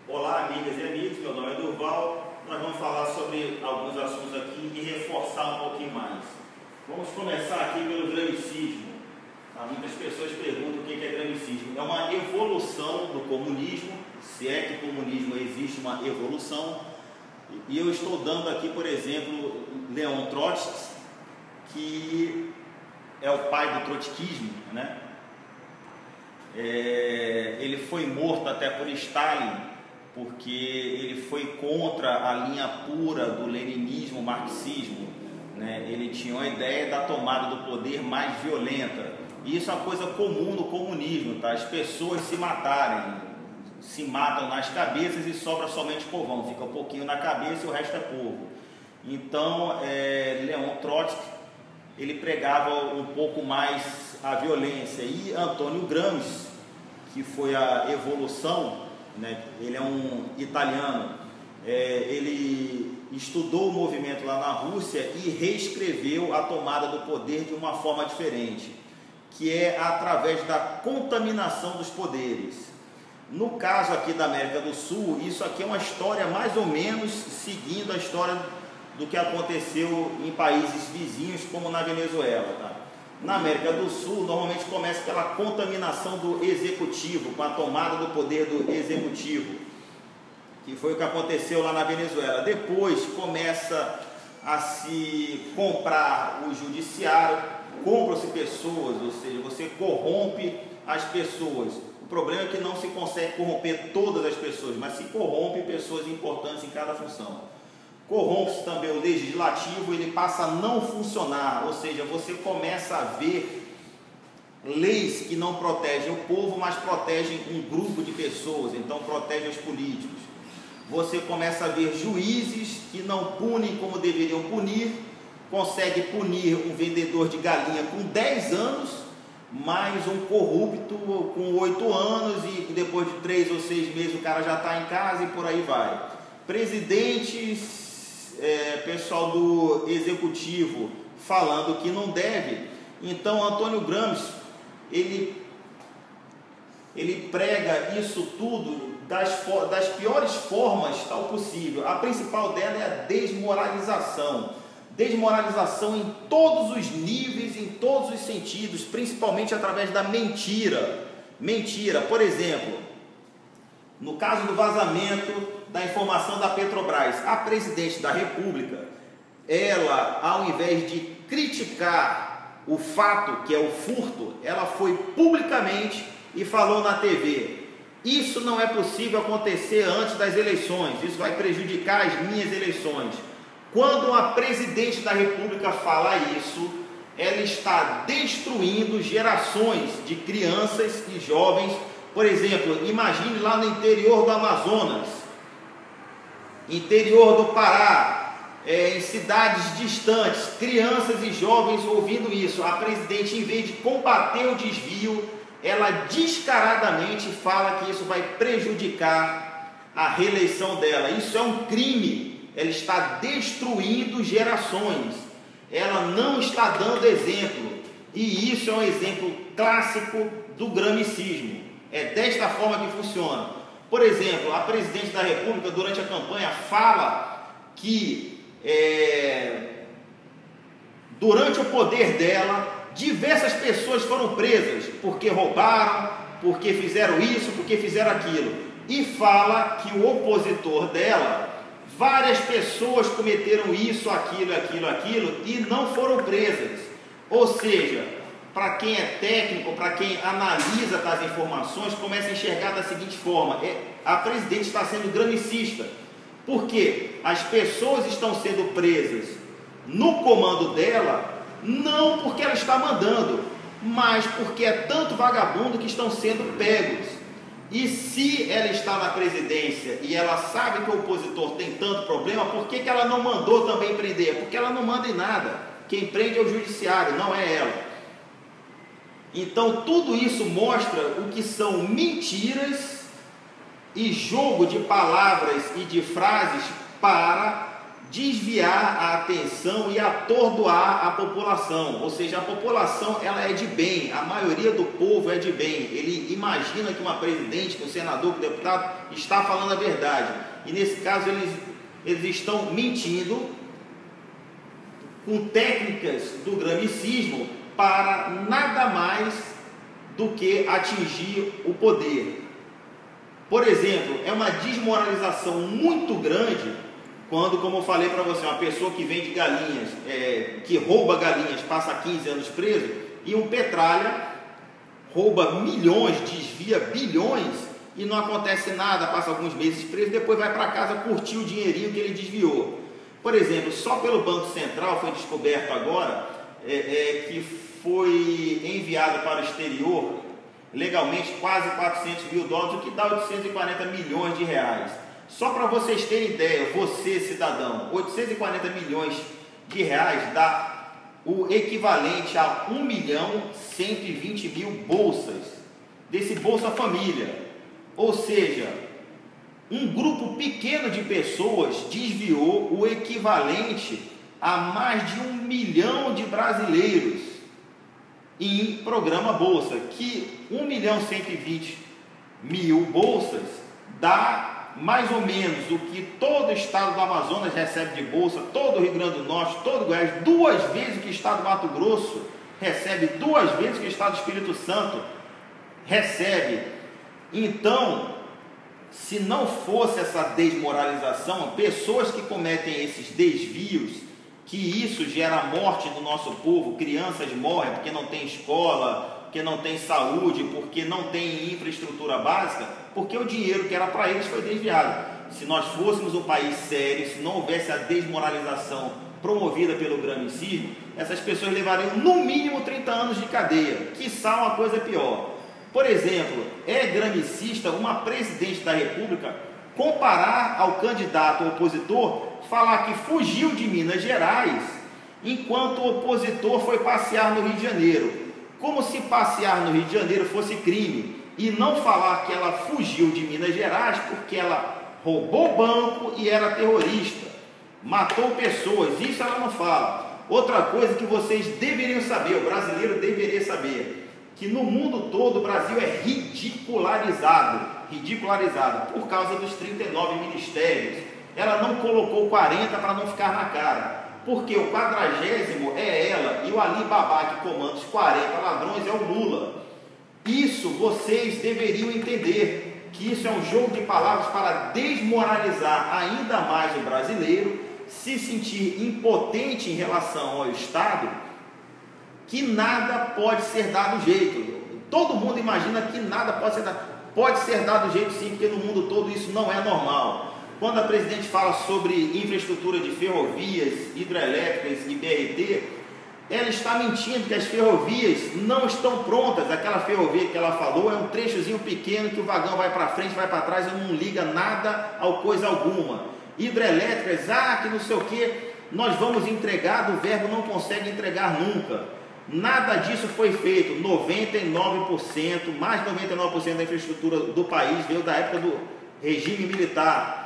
Olá, amigas e amigos, meu nome é Durval. Nós vamos falar sobre alguns assuntos aqui e reforçar um pouquinho mais. Vamos começar aqui pelo gramicismo. Muitas pessoas perguntam o que é gramicismo. É uma evolução do comunismo, se é que comunismo existe uma evolução. E eu estou dando aqui, por exemplo, Leon Trotsky, que é o pai do trotskismo, né? Ele foi morto até por Stalin, porque ele foi contra a linha pura do leninismo, marxismo, né? Ele tinha uma ideia da tomada do poder mais violenta, e isso é uma coisa comum no comunismo, tá? As pessoas se matam nas cabeças e sobra somente povão, fica um pouquinho na cabeça e o resto é povo. Então, Leon Trotsky, ele pregava um pouco mais a violência, e Antônio Gramsci, que foi a evolução, né? Ele é um italiano, ele estudou o movimento lá na Rússia e reescreveu a tomada do poder de uma forma diferente, que é através da contaminação dos poderes. No caso aqui da América do Sul, isso aqui é uma história mais ou menos seguindo a história do que aconteceu em países vizinhos, como na Venezuela, tá? Na América do Sul, normalmente começa pela contaminação do executivo, com a tomada do poder do executivo, que foi o que aconteceu lá na Venezuela. Depois começa a se comprar o judiciário, compram-se pessoas, ou seja, você corrompe as pessoas. O problema é que não se consegue corromper todas as pessoas, mas se corrompe pessoas importantes em cada função. Corrompe-se também o legislativo, ele passa a não funcionar, ou seja, você começa a ver leis que não protegem o povo, mas protegem um grupo de pessoas, então protegem os políticos. Você começa a ver juízes que não punem como deveriam punir, consegue punir um vendedor de galinha com 10 anos, mais um corrupto com 8 anos, e depois de 3 ou 6 meses o cara já está em casa e por aí vai. Presidentes, pessoal do executivo falando que não deve. Então Antônio Gramsci, ele prega isso tudo das piores formas tal possível. A principal dela é a desmoralização. Desmoralização em todos os níveis, em todos os sentidos, principalmente através da mentira. Mentira, por exemplo, no caso do vazamento da informação da Petrobras, a presidente da República, ela, ao invés de criticar o fato que é o furto, ela foi publicamente e falou na TV: isso não é possível acontecer antes das eleições, isso vai prejudicar as minhas eleições. Quando a presidente da República fala isso, ela está destruindo gerações de crianças e jovens. Por exemplo, imagine lá no interior do Amazonas, interior do Pará, em cidades distantes, crianças e jovens ouvindo isso. A presidente, em vez de combater o desvio, ela descaradamente fala que isso vai prejudicar a reeleição dela. Isso é um crime. Ela está destruindo gerações, ela não está dando exemplo, e isso é um exemplo clássico do gramicismo. É desta forma que funciona. Por exemplo, a presidente da República, durante a campanha, fala que durante o poder dela, diversas pessoas foram presas porque roubaram, porque fizeram isso, porque fizeram aquilo, e fala que o opositor dela, várias pessoas cometeram isso, aquilo e não foram presas. Ou seja, para quem é técnico, para quem analisa as informações, começa a enxergar da seguinte forma: a presidente está sendo gramicista, porque as pessoas estão sendo presas no comando dela, não porque ela está mandando, mas porque é tanto vagabundo que estão sendo pegos. E se ela está na presidência e ela sabe que o opositor tem tanto problema, por que ela não mandou também prender? Porque ela não manda em nada. Quem prende é o judiciário, não é ela. Então tudo isso mostra o que são mentiras e jogo de palavras e de frases para desviar a atenção e atordoar a população. Ou seja, a população ela é de bem, a maioria do povo é de bem. Ele imagina que uma presidente, que um senador, que um deputado está falando a verdade. E nesse caso eles estão mentindo com técnicas do gramicismo para nada mais do que atingir o poder. Por exemplo, é uma desmoralização muito grande quando, como eu falei para você, uma pessoa que vende galinhas, que rouba galinhas, passa 15 anos preso, e um petralha rouba milhões, desvia bilhões e não acontece nada, passa alguns meses preso, depois vai para casa curtir o dinheirinho que ele desviou. Por exemplo, só pelo Banco Central foi descoberto agora que foi enviado para o exterior legalmente quase 400 mil dólares, o que dá 840 milhões de reais. Só para vocês terem ideia, você cidadão, 840 milhões de reais dá o equivalente a 1.120.000 bolsas, desse Bolsa Família. Ou seja, um grupo pequeno de pessoas desviou o equivalente a mais de 1 milhão de brasileiros em programa Bolsa, que 1.120.000 bolsas dá mais ou menos o que todo o estado do Amazonas recebe de bolsa, todo o Rio Grande do Norte, todo o Goiás, 2 vezes o que o estado do Mato Grosso recebe, 2 vezes o que o estado do Espírito Santo recebe. Então, se não fosse essa desmoralização, pessoas que cometem esses desvios, que isso gera a morte do nosso povo, crianças morrem porque não tem escola, porque não tem saúde, porque não tem infraestrutura básica, porque o dinheiro que era para eles foi desviado. Se nós fôssemos um país sério, se não houvesse a desmoralização promovida pelo gramicismo, essas pessoas levariam no mínimo 30 anos de cadeia, quiçá uma coisa pior. Por exemplo, é gramicista uma presidente da República comparar ao candidato opositor, falar que fugiu de Minas Gerais enquanto o opositor foi passear no Rio de Janeiro, como se passear no Rio de Janeiro fosse crime, e não falar que ela fugiu de Minas Gerais porque ela roubou banco e era terrorista, matou pessoas. Isso ela não fala. Outra coisa que vocês deveriam saber, o brasileiro deveria saber, que no mundo todo o Brasil é ridicularizado por causa dos 39 ministérios. Ela não colocou 40 para não ficar na cara, porque o 40º é ela, e o Ali Babá que comanda os 40 ladrões é o Lula. Isso vocês deveriam entender, que isso é um jogo de palavras para desmoralizar ainda mais o brasileiro, se sentir impotente em relação ao Estado, que nada pode ser dado jeito. Todo mundo imagina que nada pode ser dado. Pode ser dado jeito sim, porque no mundo todo isso não é normal. Quando a presidente fala sobre infraestrutura de ferrovias, hidrelétricas e BRT, ela está mentindo que as ferrovias não estão prontas. Aquela ferrovia que ela falou é um trechozinho pequeno que o vagão vai para frente, vai para trás e não liga nada a coisa alguma. Hidrelétricas, que não sei o que, nós vamos entregar, do verbo não consegue entregar nunca. Nada disso foi feito. 99%, mais de 99% da infraestrutura do país veio da época do regime militar,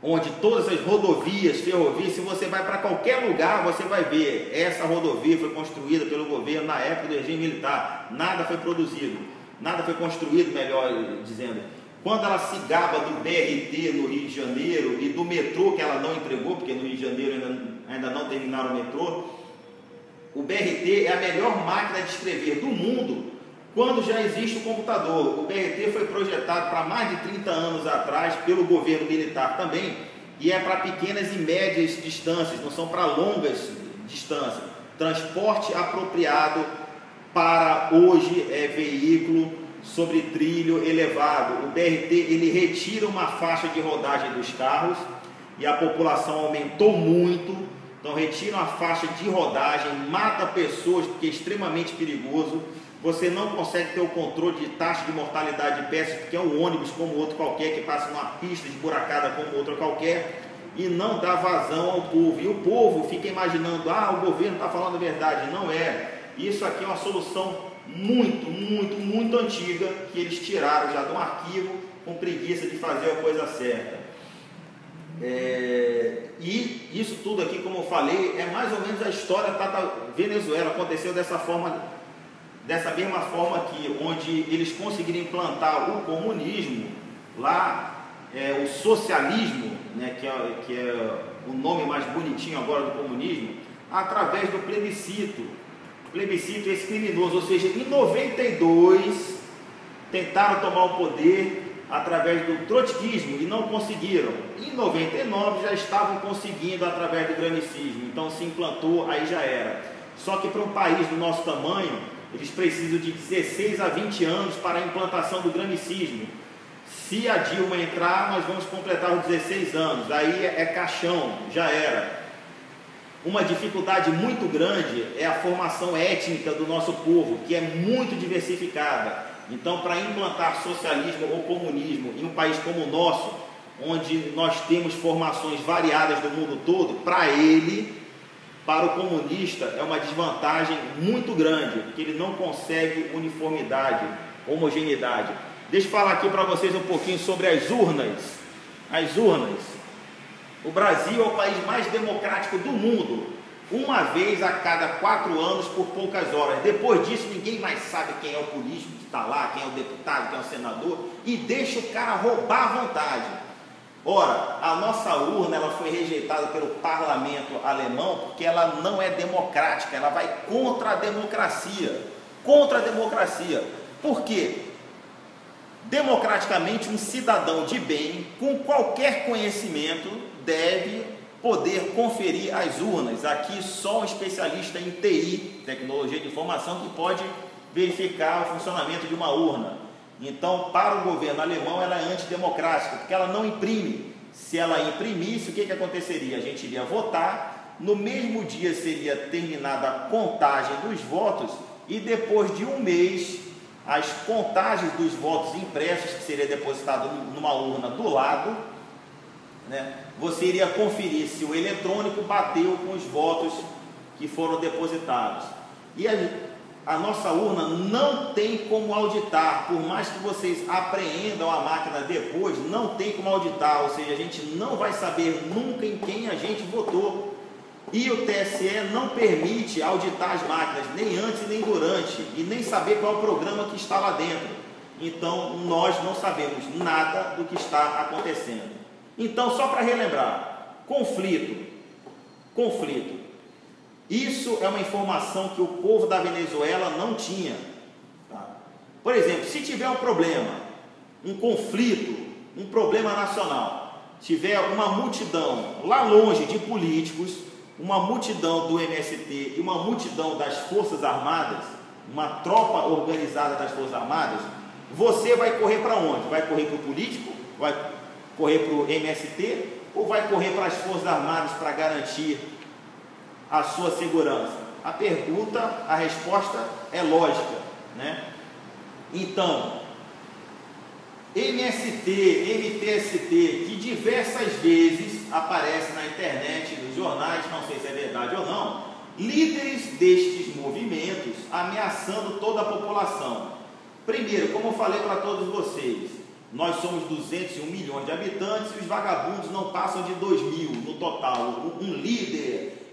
onde todas as rodovias, ferrovias, se você vai para qualquer lugar, você vai ver, essa rodovia foi construída pelo governo na época do regime militar. Nada foi produzido, nada foi construído, melhor dizendo. Quando ela se gaba do BRT no Rio de Janeiro e do metrô que ela não entregou, porque no Rio de Janeiro ainda não terminaram o metrô, o BRT é a melhor máquina de escrever do mundo quando já existe o computador. O BRT foi projetado para mais de 30 anos atrás pelo governo militar também, e é para pequenas e médias distâncias, não são para longas distâncias. Transporte apropriado para hoje veículo sobre trilho elevado. O BRT ele retira uma faixa de rodagem dos carros e a população aumentou muito. Então retira uma faixa de rodagem, mata pessoas porque é extremamente perigoso. Você não consegue ter o controle de taxa de mortalidade de peças, porque é um ônibus como outro qualquer, que passa numa pista esburacada como outra qualquer, e não dá vazão ao povo. E o povo fica imaginando, o governo está falando a verdade. Não é. Isso aqui é uma solução muito antiga, que eles tiraram já de um arquivo, com preguiça de fazer a coisa certa. E isso tudo aqui, como eu falei, é mais ou menos a história da Venezuela. Aconteceu dessa mesma forma aqui, onde eles conseguiram implantar o comunismo, lá o socialismo, né, que é o nome mais bonitinho agora do comunismo, através do plebiscito. Plebiscito esse criminoso, ou seja, em 92 tentaram tomar o poder através do trotskismo e não conseguiram. Em 99 já estavam conseguindo através do granicismo, então se implantou, aí já era. Só que para um país do nosso tamanho, eles precisam de 16 a 20 anos para a implantação do granicismo. Se a Dilma entrar, nós vamos completar os 16 anos, aí é caixão, já era. Uma dificuldade muito grande é a formação étnica do nosso povo, que é muito diversificada. Então, para implantar socialismo ou comunismo em um país como o nosso, onde nós temos formações variadas do mundo todo, para o comunista é uma desvantagem muito grande, porque ele não consegue uniformidade, homogeneidade. Deixa eu falar aqui para vocês um pouquinho sobre as urnas. As urnas. O Brasil é o país mais democrático do mundo. Uma vez a cada 4 anos por poucas horas. Depois disso ninguém mais sabe quem é o político que está lá, quem é o deputado, quem é o senador, e deixa o cara roubar à vontade. Ora, a nossa urna ela foi rejeitada pelo parlamento alemão porque ela não é democrática, ela vai contra a democracia. Contra a democracia. Por quê? Democraticamente, um cidadão de bem, com qualquer conhecimento, deve poder conferir as urnas. Aqui só um especialista em TI, tecnologia de informação, que pode verificar o funcionamento de uma urna. Então, para o governo alemão, ela é antidemocrática, porque ela não imprime. Se ela imprimisse, o que aconteceria? A gente iria votar, no mesmo dia seria terminada a contagem dos votos, e depois de um mês, as contagens dos votos impressos, que seria depositado numa urna do lado, né, você iria conferir se o eletrônico bateu com os votos que foram depositados. E a nossa urna não tem como auditar, por mais que vocês apreendam a máquina depois, não tem como auditar, ou seja, a gente não vai saber nunca em quem a gente votou. E o TSE não permite auditar as máquinas, nem antes nem durante, e nem saber qual é o programa que está lá dentro. Então, nós não sabemos nada do que está acontecendo. Então, só para relembrar, conflito. Isso é uma informação que o povo da Venezuela não tinha. Tá? Por exemplo, se tiver um problema, um conflito, um problema nacional, tiver uma multidão lá longe de políticos, uma multidão do MST e uma multidão das Forças Armadas, uma tropa organizada das Forças Armadas, você vai correr para onde? Vai correr para o político? Vai correr para o MST? Ou vai correr para as Forças Armadas para garantir a sua segurança? A resposta é lógica, né? Então, MST, MTST, que diversas vezes aparece na internet, nos jornais, não sei se é verdade ou não, líderes destes movimentos ameaçando toda a população. Primeiro, como eu falei para todos vocês, nós somos 201 milhões de habitantes e os vagabundos não passam de 2.000 no total. Um líder,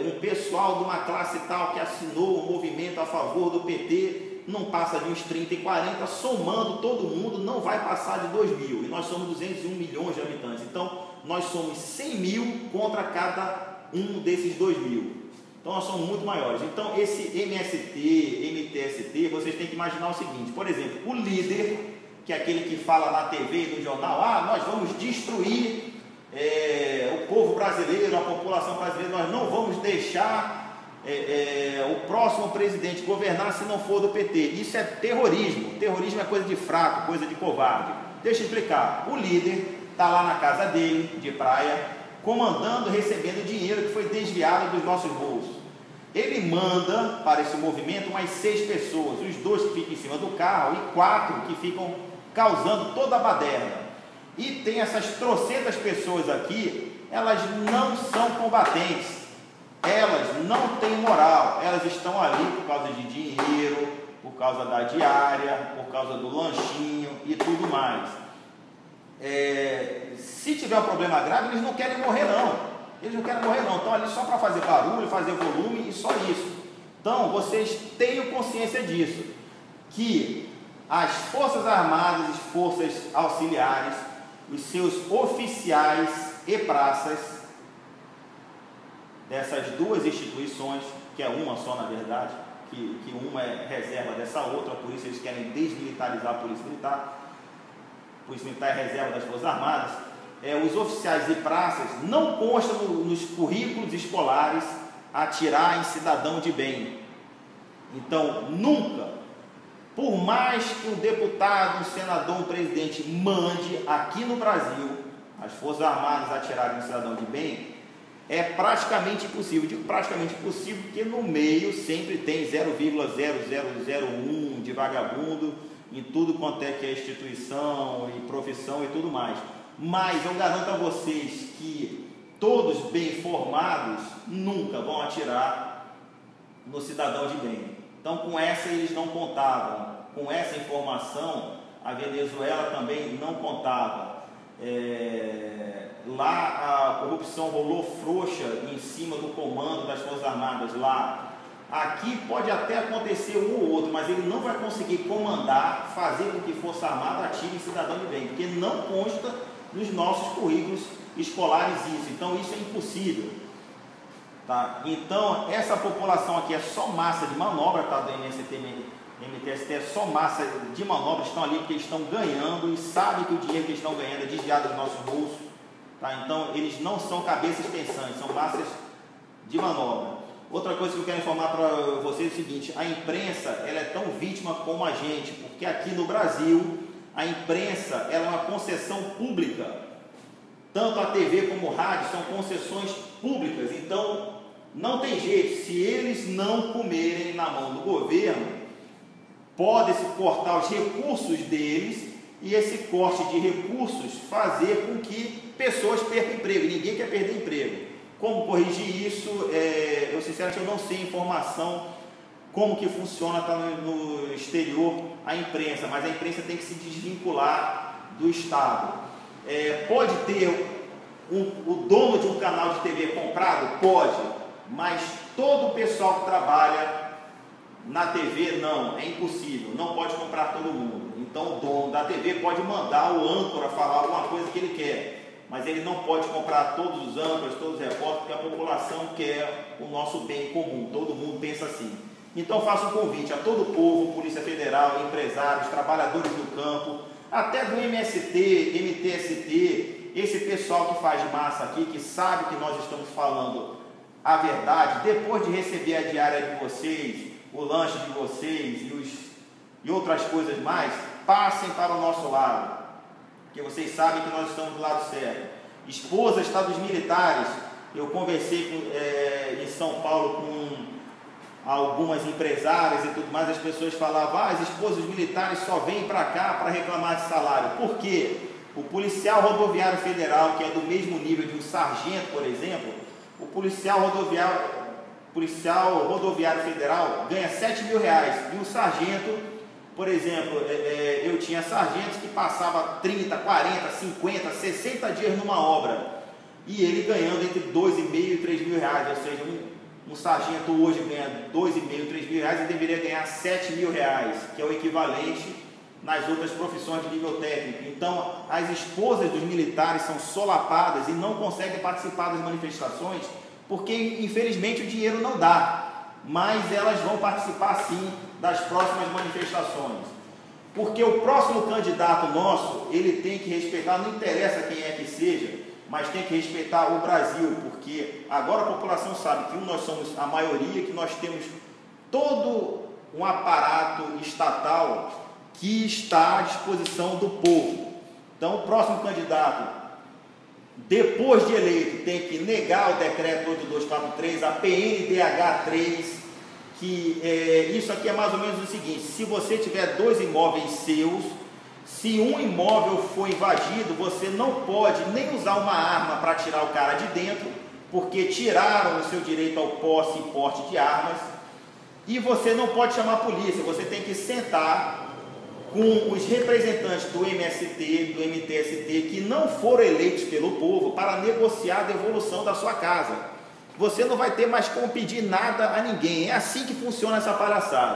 um pessoal de uma classe tal que assinou um movimento a favor do PT, não passa de uns 30 e 40, somando todo mundo, não vai passar de 2.000. E nós somos 201 milhões de habitantes. Então, nós somos 100 mil contra cada um desses 2.000. Então, nós somos muito maiores. Então, esse MST, MTST, vocês têm que imaginar o seguinte. Por exemplo, o líder, que é aquele que fala na TV e no jornal, nós vamos destruir o povo brasileiro, a população brasileira, nós não vamos deixar o próximo presidente governar se não for do PT. Isso é terrorismo. Terrorismo é coisa de fraco, coisa de covarde. Deixa eu explicar. O líder está lá na casa dele, de praia, comandando, recebendo dinheiro que foi desviado dos nossos bolsos. Ele manda para esse movimento mais 6 pessoas, os 2 que ficam em cima do carro e 4 que ficam causando toda a baderna. E tem essas trocentas pessoas aqui, elas não são combatentes. Elas não têm moral, elas estão ali por causa de dinheiro, por causa da diária, por causa do lanchinho e tudo mais. Se tiver um problema grave, eles não querem morrer não. Eles não querem morrer não, estão ali só para fazer barulho, fazer volume e só isso. Então, vocês tenham consciência disso, que as Forças Armadas e Forças Auxiliares, os seus oficiais e praças dessas duas instituições, que é uma só na verdade, que uma é reserva dessa outra, por isso eles querem desmilitarizar a Polícia Militar. A Polícia Militar é reserva das Forças Armadas. Os oficiais e praças não constam nos currículos escolares atirar em cidadão de bem. Então, nunca, por mais que um deputado, um senador, um presidente mande aqui no Brasil as Forças Armadas atirarem em cidadão de bem, é praticamente impossível. Digo praticamente impossível porque no meio sempre tem 0,0001 de vagabundo em tudo quanto é que é instituição e profissão e tudo mais. Mas eu garanto a vocês que todos bem formados nunca vão atirar no cidadão de bem. Então, com essa eles não contavam, com essa informação a Venezuela também não contava. Lá a corrupção rolou frouxa em cima do comando das Forças Armadas lá. Aqui pode até acontecer um ou outro, mas ele não vai conseguir comandar, fazer com que Força Armada atire em cidadão de bem, porque não consta nos nossos currículos escolares isso. Então isso é impossível. Tá? Então essa população aqui é só massa de manobra, tá? Do MTST é só massa de manobra, estão ali porque estão ganhando e sabem que o dinheiro que eles estão ganhando é desviado dos nossos bolsos. Tá? Então eles não são cabeças pensantes, são massas de manobra. Outra coisa que eu quero informar para vocês é o seguinte: a imprensa ela é tão vítima como a gente, porque aqui no Brasil a imprensa ela é uma concessão pública, tanto a TV como o rádio são concessões públicas. Então não tem jeito, se eles não comerem na mão do governo, pode-se cortar os recursos deles e esse corte de recursos fazer com que pessoas percam emprego. Ninguém quer perder emprego. Como corrigir isso? Eu sinceramente eu não sei informação como que funciona tá no exterior a imprensa, mas a imprensa tem que se desvincular do Estado. Pode ter o dono de um canal de TV comprado? Pode, mas todo o pessoal que trabalha na TV não, é impossível, não pode comprar todo mundo. Então o dono da TV pode mandar o âncora falar alguma coisa que ele quer, mas ele não pode comprar todos os âncoras, todos os repórteres, porque a população quer o nosso bem comum, todo mundo pensa assim. Então faço um convite a todo o povo, Polícia Federal, empresários, trabalhadores do campo, até do MST, MTST, esse pessoal que faz massa aqui, que sabe que nós estamos falando a verdade, depois de receber a diária de vocês, o lanche de vocês e outras coisas mais, passem para o nosso lado, porque vocês sabem que nós estamos do lado certo. Esposa Estados Militares, eu conversei em São Paulo com algumas empresárias e tudo mais, as pessoas falavam, as esposas militares só vêm para cá para reclamar de salário. Por quê? O policial rodoviário federal, que é do mesmo nível de um sargento, por exemplo, o policial rodoviário federal ganha R$7.000 e o sargento, por exemplo, eu tinha sargentos que passava 30, 40, 50, 60 dias numa obra e ele ganhando entre R$2.500 e R$3.000, ou seja, um sargento hoje ganha R$2.500, R$3.000 e deveria ganhar R$7.000, que é o equivalente nas outras profissões de nível técnico. Então, as esposas dos militares são solapadas e não conseguem participar das manifestações porque, infelizmente, o dinheiro não dá, mas elas vão participar, sim, das próximas manifestações. Porque o próximo candidato nosso, ele tem que respeitar, não interessa quem é que seja, mas tem que respeitar o Brasil, porque agora a população sabe que nós somos a maioria, que nós temos todo um aparato estatal que está à disposição do povo. Então, o próximo candidato, depois de eleito, tem que negar o decreto 8243, a PNDH 3, que isso aqui é mais ou menos o seguinte: se você tiver 2 imóveis seus, se um imóvel for invadido, você não pode nem usar uma arma para tirar o cara de dentro, porque tiraram o seu direito ao posse e porte de armas, e você não pode chamar a polícia, você tem que sentar com os representantes do MST, do MTST, que não foram eleitos pelo povo para negociar a devolução da sua casa. Você não vai ter mais como pedir nada a ninguém. É assim que funciona essa palhaçada.